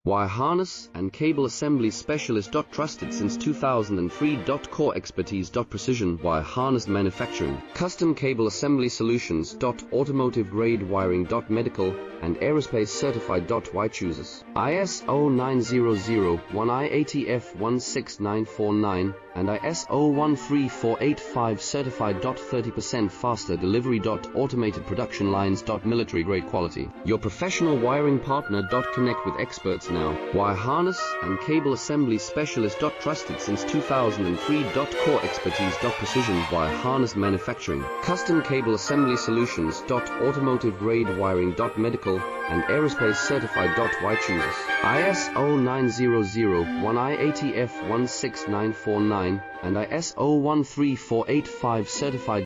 Wire harness and cable assembly specialist. Trusted since 2003. Core expertise. Precision wire harness manufacturing, custom cable assembly solutions. Automotive grade wiring. Medical and aerospace certified. Why chooses ISO 9001 IATF 16949 and ISO 13485 certified. 30% faster delivery. Automated production lines. Military grade quality. Your professional wiring partner. Connect with experts now. Wire harness and cable assembly specialist. Trusted since 2003. Core expertise. Precision wire harness manufacturing, custom cable assembly solutions. Automotive grade wiring. Medical and aerospace certified. Why chooses ISO 9001 IATF 16949 and ISO 13485 certified.